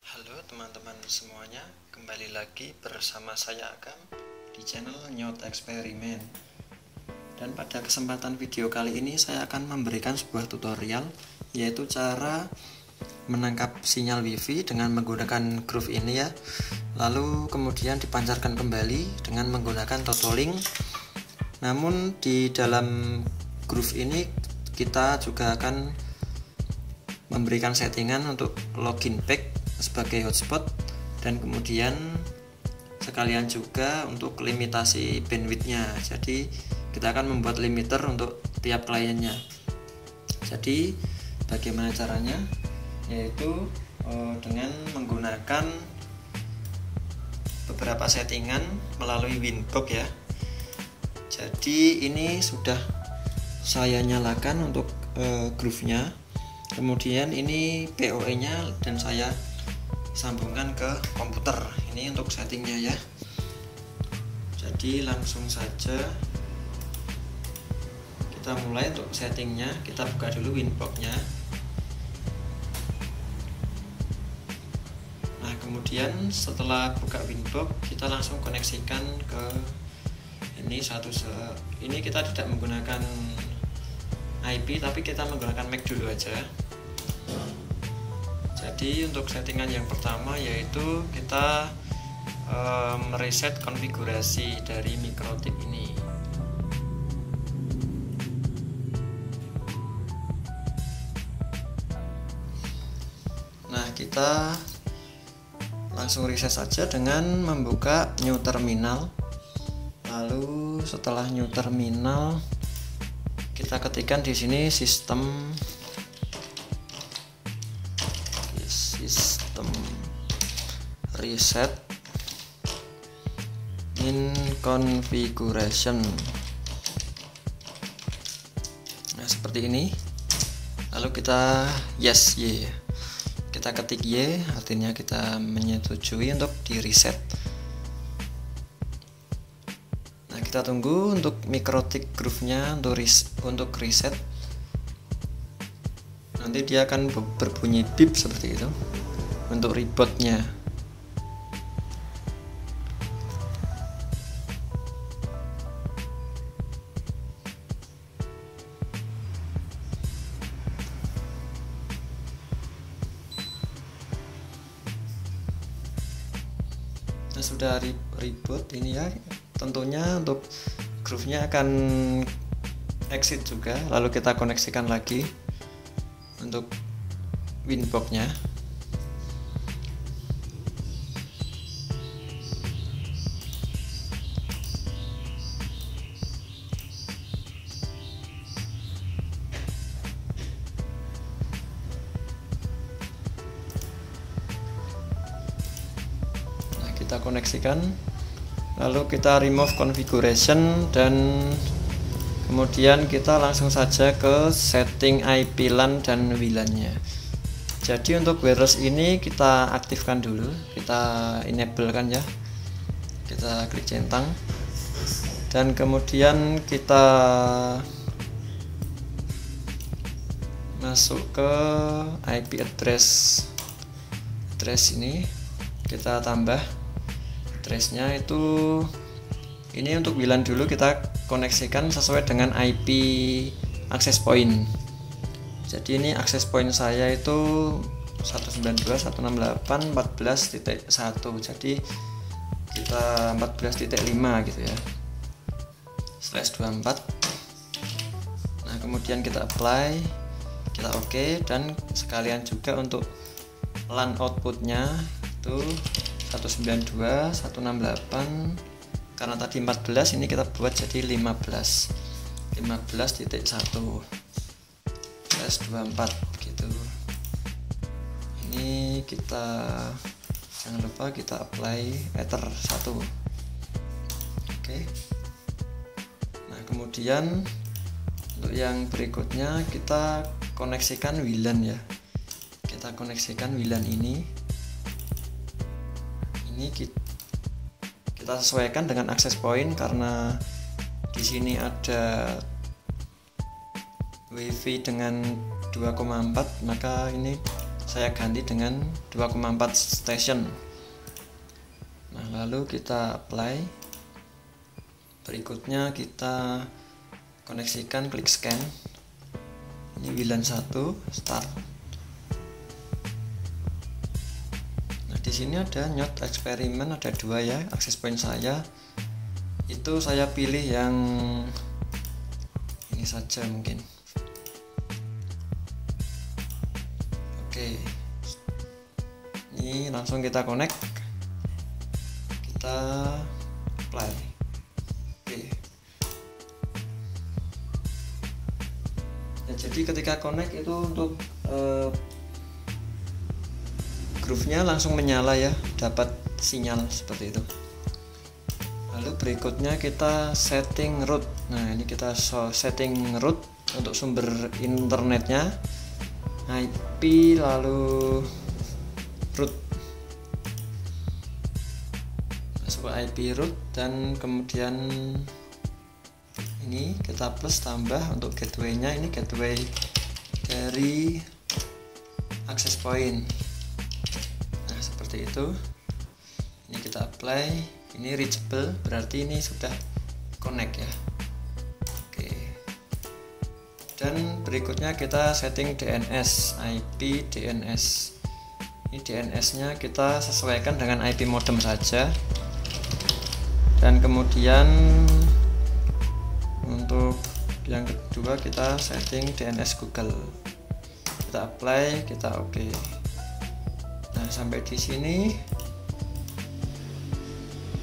Halo teman-teman semuanya, kembali lagi bersama saya Agam di channel Nyot Eksperimen. Dan pada kesempatan video kali ini saya akan memberikan sebuah tutorial, yaitu cara menangkap sinyal wifi dengan menggunakan groove ini ya. Lalu kemudian dipancarkan kembali dengan menggunakan throttling. Namun di dalam groove ini kita juga akan memberikan settingan untuk login back sebagai hotspot, dan kemudian sekalian juga untuk limitasi bandwidthnya. Jadi kita akan membuat limiter untuk tiap kliennya. Jadi bagaimana caranya? Yaitu dengan menggunakan beberapa settingan melalui Winbox ya. Jadi ini sudah saya nyalakan untuk groove-nya. Kemudian ini PoE nya dan saya sambungkan ke komputer. Ini untuk settingnya ya. Jadi langsung saja kita mulai untuk settingnya. Kita buka dulu Winbox nya. Nah kemudian setelah buka Winbox, kita langsung koneksikan ke ini ini kita tidak menggunakan IP, tapi kita menggunakan MAC dulu aja. Jadi untuk settingan yang pertama yaitu kita mereset konfigurasi dari mikrotik ini. Nah kita langsung reset saja dengan membuka new terminal. Lalu setelah new terminal kita ketikkan di sini sistem reset in configuration. Nah seperti ini. Lalu kita yes y. Kita ketik y, artinya kita menyetujui untuk di reset. Nah kita tunggu untuk mikrotik groove-nya untuk reset. Nanti dia akan berbunyi beep seperti itu untuk rebootnya. Nah sudah reboot ini ya, tentunya untuk groove-nya akan exit juga. Lalu kita koneksikan lagi untuk Winbox-nya. Nah, kita koneksikan. Lalu kita remove configuration dan kemudian kita langsung saja ke setting IP LAN dan WLAN-nya. Jadi untuk wireless ini kita aktifkan dulu, kita enable kan ya. Kita klik centang dan kemudian kita masuk ke IP address ini, kita tambah addressnya itu. Ini untuk WLAN dulu kita koneksikan sesuai dengan IP access point. Jadi ini access point saya itu 192.168.14.1. Jadi kita 14.5 gitu ya. /24. Nah, kemudian kita apply, kita oke, dan sekalian juga untuk LAN outputnya itu 192.168. Karena tadi 14, ini kita buat jadi 15.1/24 gitu. Ini kita jangan lupa kita apply Ether 1. Oke. Nah, kemudian untuk yang berikutnya kita koneksikan WLAN ya. Kita koneksikan WLAN ini. Ini kita sesuaikan dengan access point karena di sini ada WiFi dengan 2,4, maka ini saya ganti dengan 2,4 station. Nah, lalu kita apply. Berikutnya kita koneksikan, klik scan. Ini WLAN 1 start. Nah, di sini ada Nyot eksperimen, ada 2 ya, access point saya. Itu saya pilih yang ini saja mungkin. Oke. Ini langsung kita connect. Kita apply. Oke. Ya, jadi ketika connect itu untuk groove-nya langsung menyala ya, dapat sinyal seperti itu. Lalu berikutnya kita setting root. Nah, ini kita setting root untuk sumber internetnya, IP lalu root. Masuk ke IP root dan kemudian ini kita plus tambah untuk gateway-nya, ini gateway dari access point. Nah, seperti itu. Ini kita apply, ini reachable, berarti ini sudah connect ya. Oke. Dan berikutnya kita setting DNS, IP DNS. Ini DNS-nya kita sesuaikan dengan IP modem saja. Dan kemudian untuk yang kedua kita setting DNS Google. Kita apply, kita oke. Nah, sampai di sini.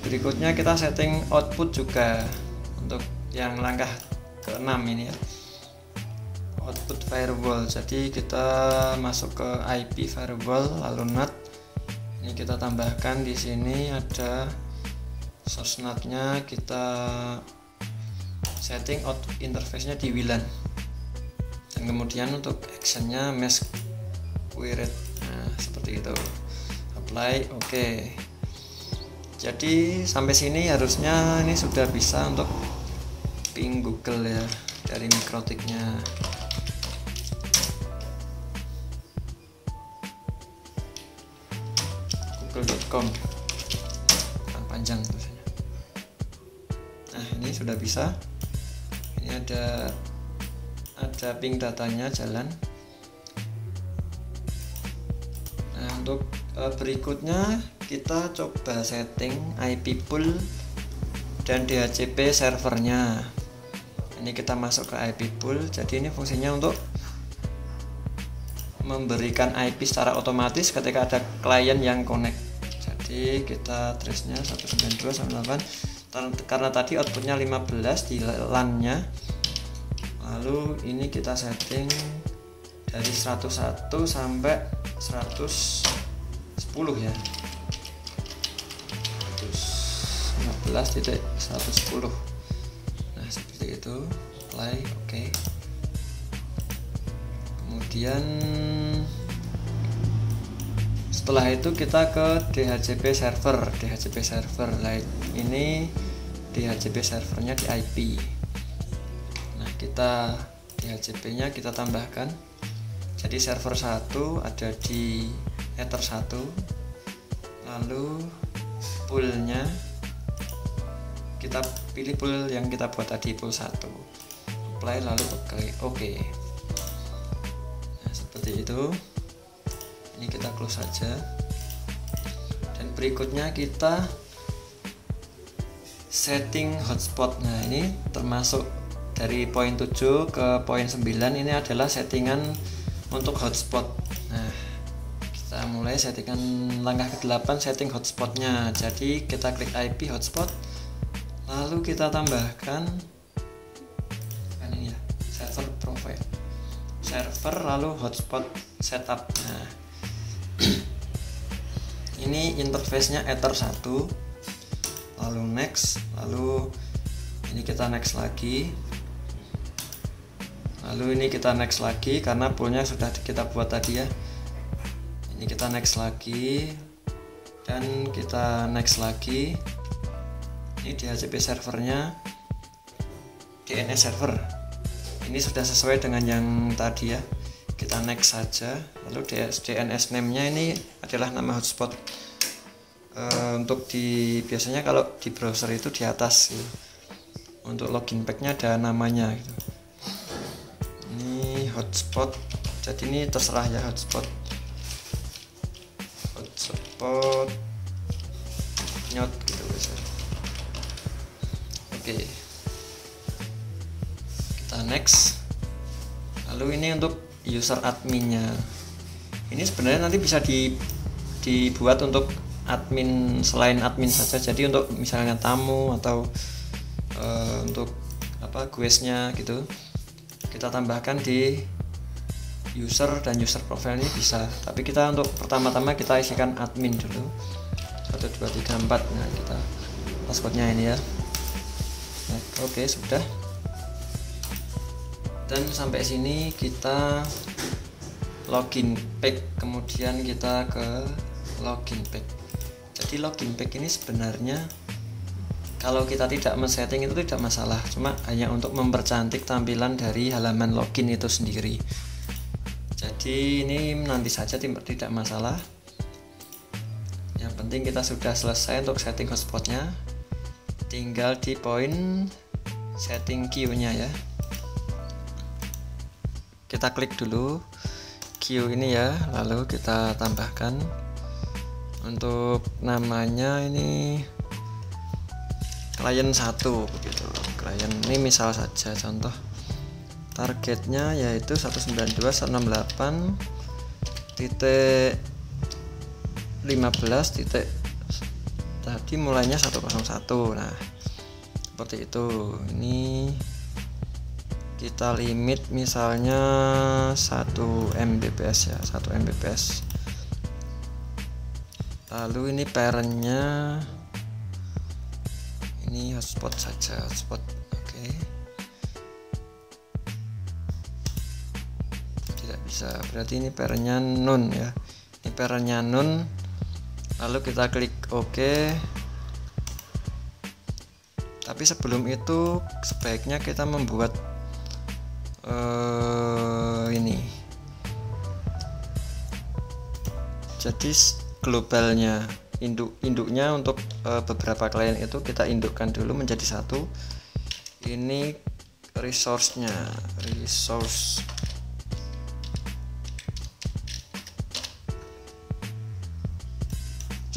Berikutnya kita setting output juga untuk yang langkah ke-6 ini ya. Output firewall. Jadi kita masuk ke IP firewall lalu NAT. Ini kita tambahkan di sini ada source NAT-nya, kita setting out interface-nya di WLAN. Dan kemudian untuk action-nya mesh query. Nah, seperti itu. Apply, oke. Jadi sampai sini harusnya ini sudah bisa untuk ping Google ya dari Mikrotik-nya. Google.com panjang tulisannya. Nah, ini sudah bisa. Ini ada ping datanya jalan. Nah, untuk berikutnya kita coba setting IP pool dan DHCP servernya. Ini kita masuk ke IP pool. Jadi ini fungsinya untuk memberikan IP secara otomatis ketika ada klien yang connect. Jadi kita trace-nya 192.168 karena tadi outputnya 15 di LAN-nya. Lalu ini kita setting dari 101 sampai 110 ya. 15.110. Nah, seperti itu. Apply, oke. Kemudian setelah itu kita ke DHCP server. Nah, ini DHCP servernya di IP. Nah, kita DHCP-nya kita tambahkan. Jadi server 1 ada di Ether 1. Lalu poolnya kita pilih pool yang kita buat tadi, pool 1. Apply lalu oke. Nah, seperti itu. Ini kita close saja. Dan berikutnya kita setting hotspot. Nah, ini termasuk dari poin 7 ke poin 9 ini adalah settingan untuk hotspot. Nah, kita mulai settingan langkah ke-8, setting hotspotnya. Jadi kita klik IP hotspot. Lalu kita tambahkan ini ya, server profile, server lalu hotspot setup. Nah, ini interface-nya Ether 1, lalu next, lalu ini kita next lagi, lalu ini kita next lagi karena poolnya sudah kita buat tadi ya. Ini kita next lagi dan kita next lagi. Ini DHCP servernya DNS server. Ini sudah sesuai dengan yang tadi ya. kita next saja. Lalu DNS name-nya ini adalah nama hotspot. Untuk biasanya kalau di browser itu di atas gitu. Untuk login pack-nya ada namanya gitu. Ini hotspot, jadi ini terserah ya, hotspot nyot gitu biasanya. Oke, kita next. Lalu ini untuk user adminnya, ini sebenarnya nanti bisa dibuat untuk admin selain admin saja, jadi untuk misalnya tamu atau untuk guestnya gitu, kita tambahkan di user dan user profile ini bisa. Tapi kita untuk pertama-tama kita isikan admin dulu, 1 2 3 4. Nah, kita passwordnya ini ya. Nah, oke, sudah. Dan sampai sini kita login pack, kemudian kita ke login pack. Jadi login pack ini sebenarnya kalau kita tidak men-setting itu tidak masalah, cuma hanya untuk mempercantik tampilan dari halaman login itu sendiri. Jadi ini nanti saja tidak masalah. Yang penting kita sudah selesai untuk setting hotspotnya, tinggal di poin setting queue-nya ya. Kita klik dulu queue ini ya, lalu kita tambahkan untuk namanya ini klien 1 begitu. Klien ini misal saja contoh, targetnya yaitu 192.168.15. Tadi mulainya 101. Nah, seperti itu. Ini kita limit misalnya 1 Mbps ya, 1 Mbps. Lalu ini parentnya ini hotspot saja, hotspot. Oke. Tidak bisa, berarti ini parentnya none ya. Ini parentnya none. Lalu kita klik OK. Tapi sebelum itu sebaiknya kita membuat ini. Jadi globalnya, induknya untuk beberapa klien itu kita indukkan dulu menjadi 1. Ini resource-nya, resource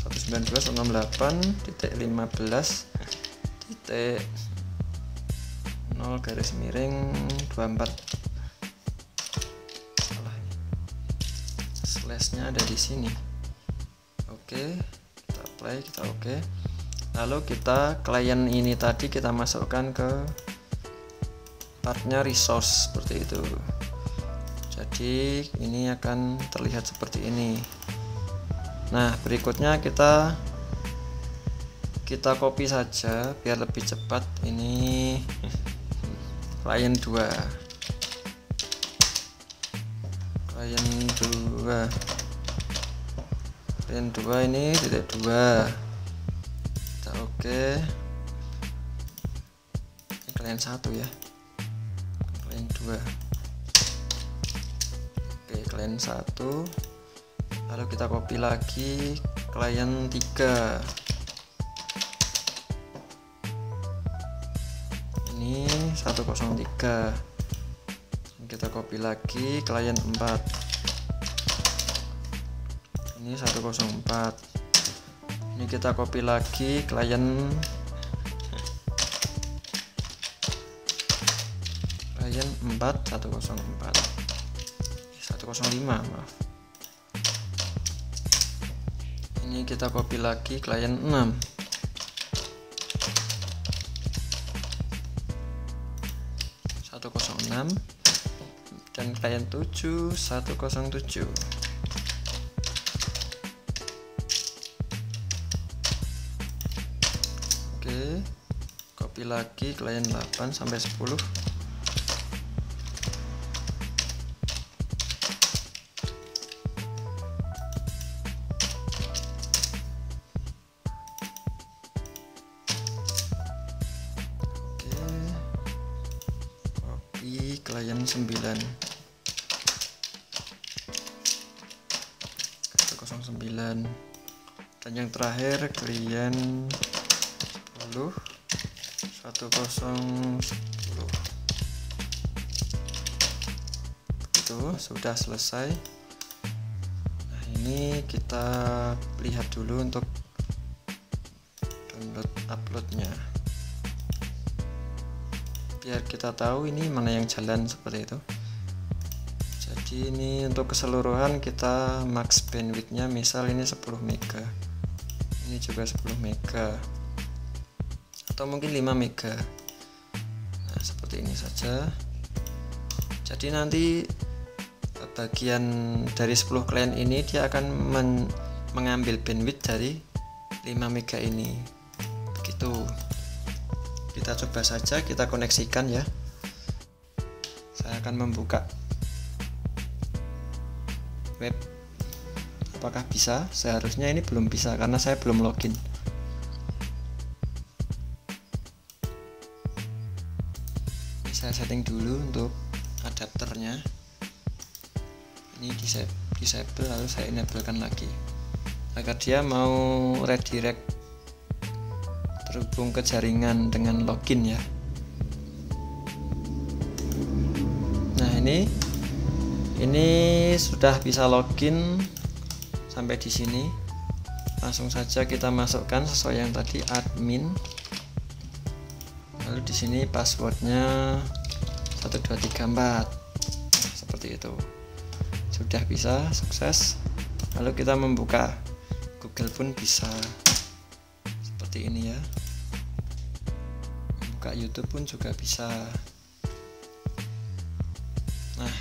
192.168.0/24. Slashnya ada di sini. Oke, kita apply, kita oke. Lalu kita klien ini tadi kita masukkan ke partnya resource seperti itu. Jadi ini akan terlihat seperti ini. Nah, berikutnya kita copy saja biar lebih cepat. Ini klien 2. Klien 2 ini titik 2. Kita oke. Ini klien 1 ya. Klien 2. Oke, klien 1. Lalu kita copy lagi klien 3. Ini 103. Kita copy lagi klien 4. Ini 104. Ini kita copy lagi klien 4 105, maaf. Ini kita copy lagi klien 6. Dan klien 7 107. Oke, copy lagi klien 8 sampai 10. Klien 9. dan yang terakhir klien 10 itu sudah selesai. Nah, ini kita lihat dulu untuk download uploadnya biar kita tahu ini mana yang jalan seperti itu. Jadi ini untuk keseluruhan kita max bandwidthnya misal ini 10 mega, ini juga 10 mega atau mungkin 5 mega. Nah, seperti ini saja. Jadi nanti bagian dari 10 klien ini dia akan mengambil bandwidth dari 5 mega ini. Begitu. Kita coba saja, kita koneksikan ya. Saya akan membuka web. Apakah bisa? Seharusnya ini belum bisa karena saya belum login. Ini saya setting dulu untuk adapternya. Ini disable lalu saya enablekan lagi agar dia mau redirect terhubung ke jaringan dengan login ya. Nah, ini sudah bisa login sampai di sini. Langsung saja kita masukkan sesuai yang tadi, admin. Lalu di sini passwordnya 1234. Seperti itu. Sudah bisa, sukses. Lalu kita membuka Google pun bisa seperti ini ya. Membuka YouTube pun juga bisa. Nah,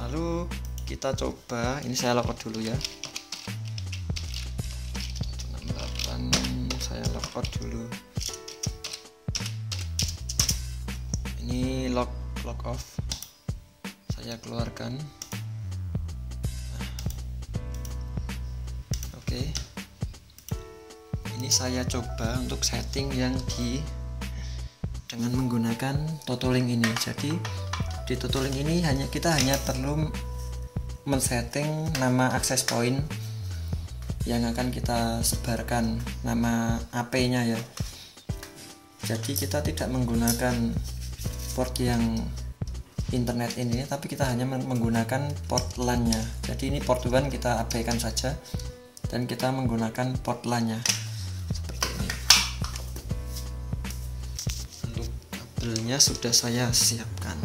lalu kita coba, ini saya logout dulu ya. 68 saya logout dulu. Ini log off. Saya keluarkan. Oke. Ini saya coba untuk setting yang dengan menggunakan Totoling ini. Jadi di Totoling ini kita hanya perlu men-setting nama access point yang akan kita sebarkan, nama AP-nya ya. Jadi kita tidak menggunakan port yang internet ini, tapi kita hanya menggunakan port LAN-nya. Jadi ini port 1 kita abaikan saja dan kita menggunakan port LAN-nya seperti ini. Untuk kabelnya sudah saya siapkan.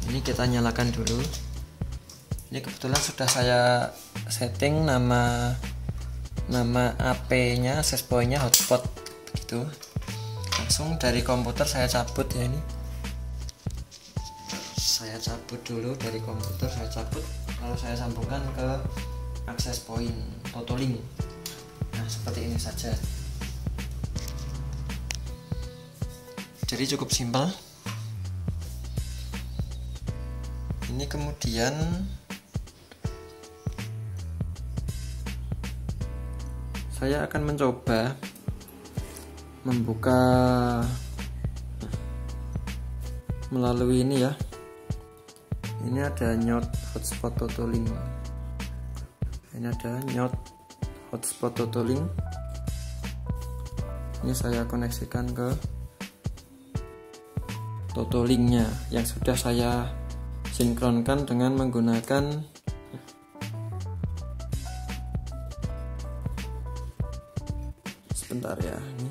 Ini kita nyalakan dulu. Ini kebetulan sudah saya setting nama AP-nya, access point-nya hotspot begitu. Langsung dari komputer saya cabut ya ini. Saya cabut dulu dari komputer, saya cabut lalu saya sambungkan ke access point Totoling. Nah, seperti ini saja. Jadi cukup simpel. Ini kemudian saya akan mencoba membuka melalui ini ya. Ini ada Nyot hotspot Totoling. Ini ada Nyot hotspot Totoling. Ini saya koneksikan ke Totolingnya yang sudah saya sinkronkan dengan menggunakan sebentar ya. Ini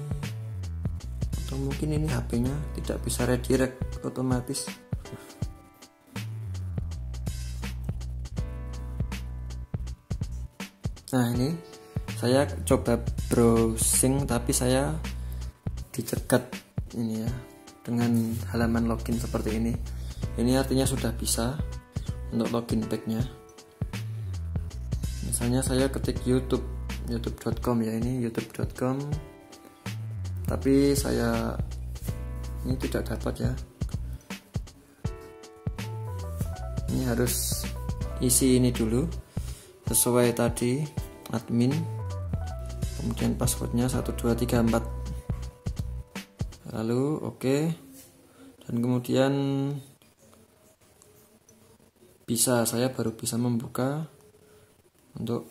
atau mungkin ini HP-nya tidak bisa redirect otomatis. Nah, ini saya coba browsing tapi saya dicegat ini ya dengan halaman login seperti ini. Ini artinya sudah bisa untuk login back-nya. Misalnya saya ketik youtube.com ya, ini youtube.com. Tapi saya ini tidak dapat ya. Ini harus isi ini dulu sesuai tadi, admin, kemudian passwordnya 1234, lalu oke, dan kemudian saya baru bisa membuka untuk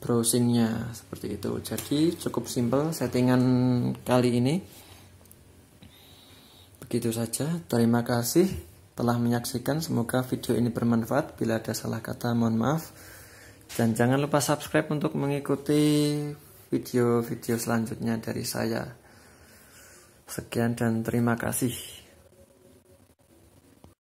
browsingnya seperti itu. Jadi cukup simpel settingan kali ini. Begitu saja. Terima kasih telah menyaksikan. Semoga video ini bermanfaat. Bila ada salah kata mohon maaf. Dan jangan lupa subscribe untuk mengikuti video-video selanjutnya dari saya. Sekian dan terima kasih.